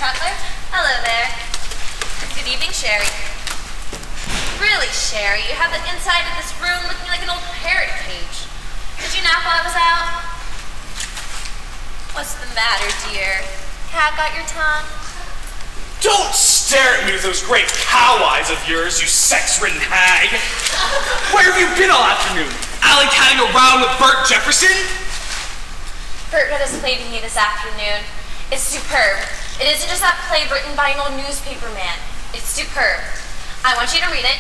Cutler. Hello there. Good evening, Sherry. Really, Sherry, you have the inside of this room looking like an old parrot cage. Did you nap while I was out? What's the matter, dear? Cat got your tongue? Don't stare at me with those great cow eyes of yours, you sex-ridden hag. Where have you been all afternoon? Alley-catting around with Bert Jefferson? Bert read his play to me this afternoon. It's superb. It isn't just that play written by an old newspaper man. It's superb. I want you to read it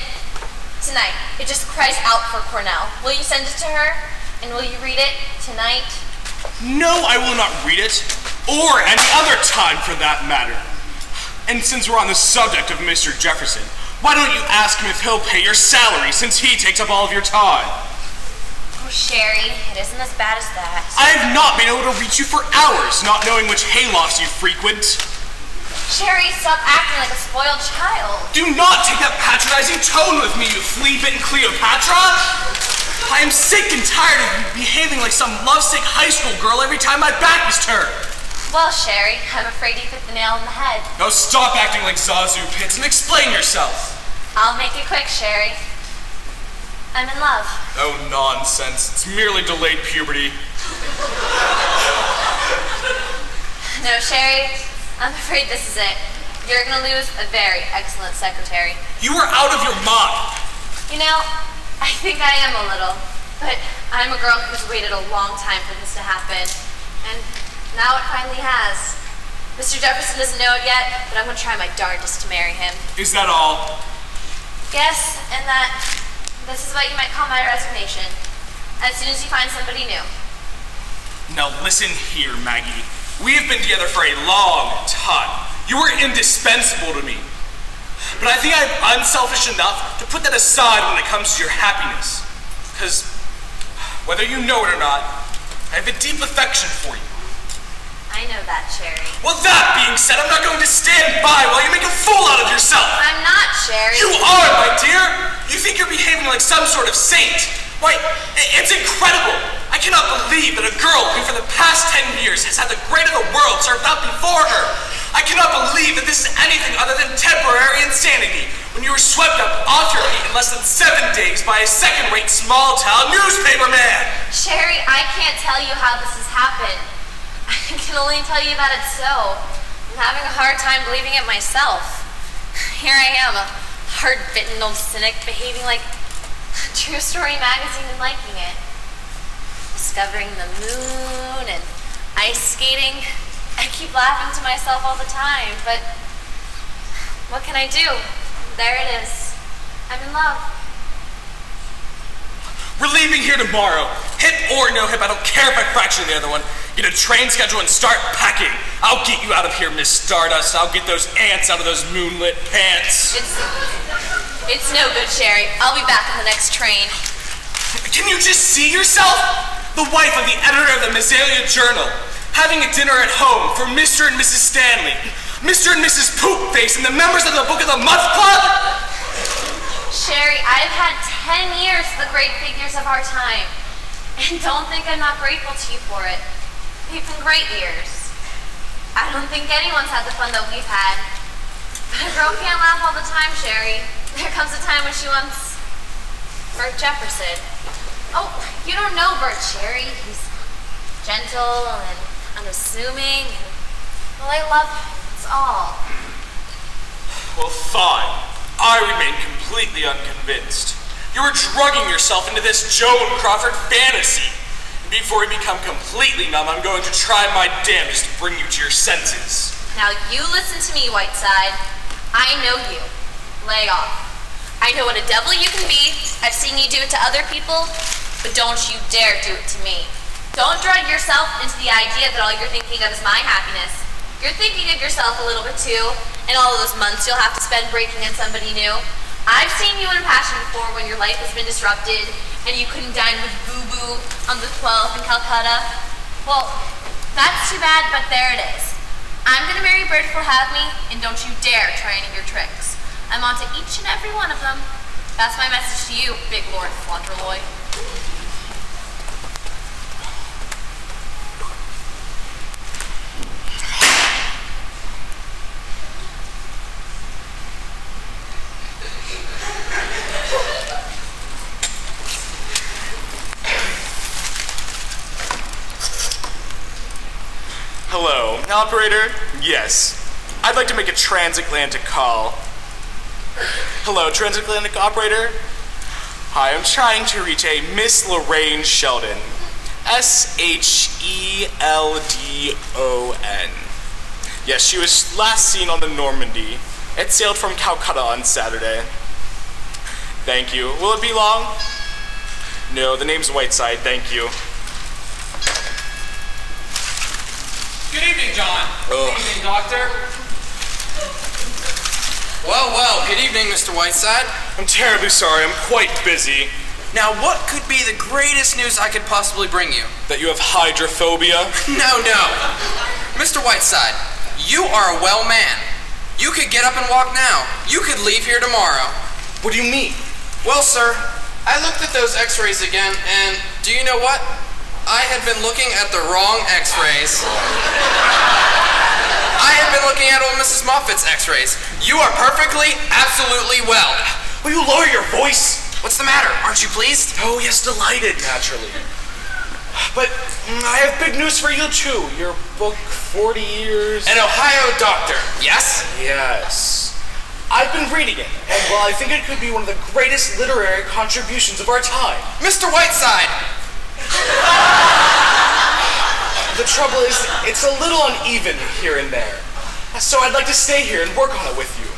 tonight. It just cries out for Cornell. Will you send it to her? And will you read it tonight? No, I will not read it. Or any other time for that matter. And since we're on the subject of Mr. Jefferson, why don't you ask him if he'll pay your salary since he takes up all of your time? Oh, Sherry, it isn't as bad as that. I have not been able to reach you for hours, not knowing which haylofts you frequent. Sherry, stop acting like a spoiled child. Do not take that patronizing tone with me, you flea-bitten Cleopatra! I am sick and tired of you behaving like some lovesick high school girl every time my back is turned. Well, Sherry, I'm afraid you hit the nail on the head. Now stop acting like Zazu Pits and explain yourself. I'll make it quick, Sherry. I'm in love. Oh, nonsense. It's merely delayed puberty. No, Sherry, I'm afraid this is it. You're gonna lose a very excellent secretary. You are out of your mind. You know, I think I am a little, but I'm a girl who's waited a long time for this to happen, and now it finally has. Mr. Jefferson doesn't know it yet, but I'm gonna try my darndest to marry him. Is that all? Yes, and that this is what you might call my resignation, as soon as you find somebody new. Now listen here, Maggie. We have been together for a long time. You were indispensable to me. But I think I'm unselfish enough to put that aside when it comes to your happiness. Because, whether you know it or not, I have a deep affection for you. I know that, Sherry. Well, that being said, I'm not going to stand by while you make a fool out of yourself. I'm not, Sherry. You are, my dear. You think you're behaving like some sort of saint. Why, it's incredible. I cannot believe that a girl who for the past 10 years has had the great of the world served up before her. I cannot believe that this is anything other than temporary insanity when you were swept up off your feet in less than 7 days by a second-rate small-town newspaper man. Sherry, I can't tell you how this has happened. I can only tell you that it's so. I'm having a hard time believing it myself. Here I am, a hard-bitten old cynic behaving like a True Story magazine and liking it. Discovering the moon and ice skating. I keep laughing to myself all the time, but what can I do? There it is. I'm in love. We're leaving here tomorrow. Hip or no hip, I don't care if I fracture the other one. Get a train schedule and start packing. I'll get you out of here, Miss Stardust. I'll get those ants out of those moonlit pants. It's no good, Sherry. I'll be back on the next train. Can you just see yourself? The wife of the editor of the Mazzalia Journal. Having a dinner at home for Mr. and Mrs. Stanley, Mr. and Mrs. Poopface, and the members of the Book of the Month Club? Sherry, I've had 10 years of the great figures of our time. And don't think I'm not grateful to you for it. They've been great years. I don't think anyone's had the fun that we've had. But a girl can't laugh all the time, Sherry. There comes a time when she wants Bert Jefferson. Oh, you don't know Bert, Sherry. He's gentle and unassuming, and, well, I love him. That's all. Well, fine. I remain completely unconvinced. You were drugging yourself into this Joan Crawford fantasy. And before you become completely numb, I'm going to try my damnedest to bring you to your senses. Now you listen to me, Whiteside. I know you. Lay off. I know what a devil you can be. I've seen you do it to other people, but don't you dare do it to me. Don't drug yourself into the idea that all you're thinking of is my happiness. You're thinking of yourself a little bit too, and all of those months you'll have to spend breaking in somebody new. I've seen you in a passion before when your life has been disrupted, and you couldn't dine with Boo-Boo on the 12th in Calcutta. Well, that's too bad, but there it is. I'm gonna marry Bert if he'll have me, and don't you dare try any of your tricks. I'm on to each and every one of them. That's my message to you, Big Lord Fauntleroy. Hello, operator? Yes. I'd like to make a transatlantic call. Hello, transatlantic operator? Hi, I'm trying to reach a Miss Lorraine Sheldon. Sheldon. Yes, she was last seen on the Normandy. It sailed from Calcutta on Saturday. Thank you. Will it be long? No, the name's Whiteside, thank you. Good evening, John. Oh. Good evening, Doctor. Well, good evening, Mr. Whiteside. I'm terribly sorry, I'm quite busy. Now, what could be the greatest news I could possibly bring you? That you have hydrophobia? No. Mr. Whiteside, you are a well man. You could get up and walk now. You could leave here tomorrow. What do you mean? Well, sir, I looked at those x-rays again, and do you know what? I had been looking at the wrong x-rays. I had been looking at old Mrs. Moffat's x-rays. You are perfectly, absolutely well. Will you lower your voice? What's the matter? Aren't you pleased? Oh, yes, delighted, naturally. But I have big news for you, too. Your book, 40 Years... An Ohio Doctor, yes? Yes. I've been reading it, and well, I think it could be one of the greatest literary contributions of our time. Mr. Whiteside! The trouble is, it's a little uneven here and there. So I'd like to stay here and work on it with you.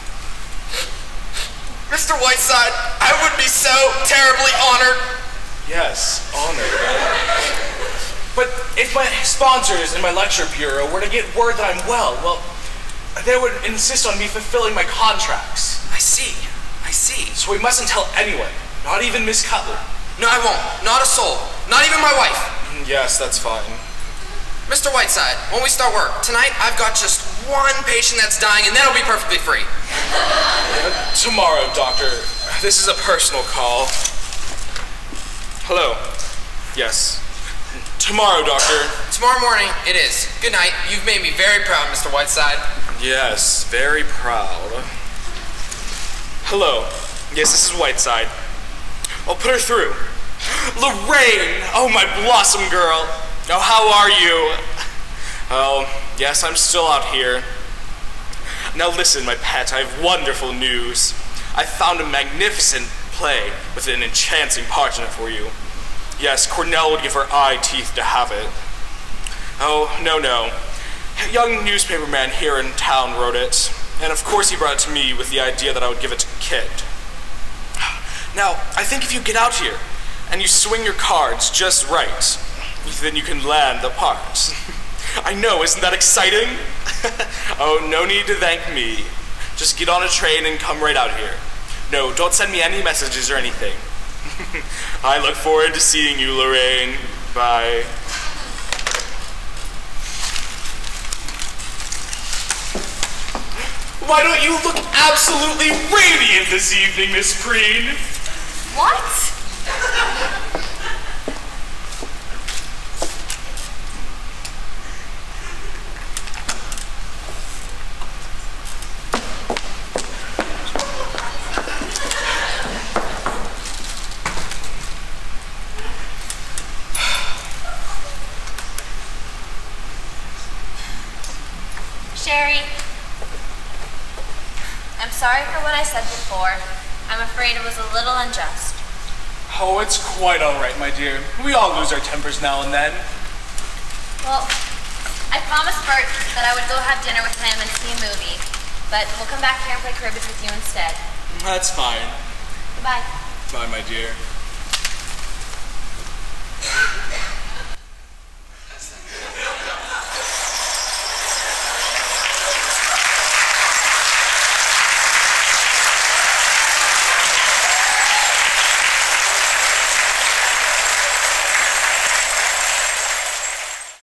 Mr. Whiteside, I would be so terribly honored. Yes, honored. But if my sponsors in my lecture bureau were to get word that I'm well, they would insist on me fulfilling my contracts. I see. So we mustn't tell anyone, not even Miss Cutler. No, I won't. Not a soul. Not even my wife. Yes, that's fine. Mr. Whiteside, when we start work, tonight I've got just one patient that's dying and then I'll be perfectly free. Tomorrow, doctor. This is a personal call. Hello. Yes. Tomorrow, doctor. Tomorrow morning, it is. Good night. You've made me very proud, Mr. Whiteside. Yes, very proud. Hello. Yes, this is Whiteside. I'll put her through. Lorraine! Oh, my blossom girl. Oh, how are you? Oh, yes, I'm still out here. Now listen, my pet, I have wonderful news. I found a magnificent play with an enchanting part in it for you. Yes, Cornell would give her eye teeth to have it. Oh, no. A young newspaperman here in town wrote it, and of course he brought it to me with the idea that I would give it to Kit. Now, I think if you get out here, and you swing your cards just right, then you can land the part. I know, isn't that exciting? Oh, no need to thank me. Just get on a train and come right out here. No, don't send me any messages or anything. I look forward to seeing you, Lorraine. Bye. Why don't you look absolutely radiant this evening, Miss Preen? What? Sherry, I'm sorry for what I said before. I'm afraid it was a little unjust. Oh, it's quite all right, my dear. We all lose our tempers now and then. Well, I promised Bert that I would go have dinner with him and see a movie, but we'll come back here and play cribbage with you instead. That's fine. Goodbye. Bye, my dear.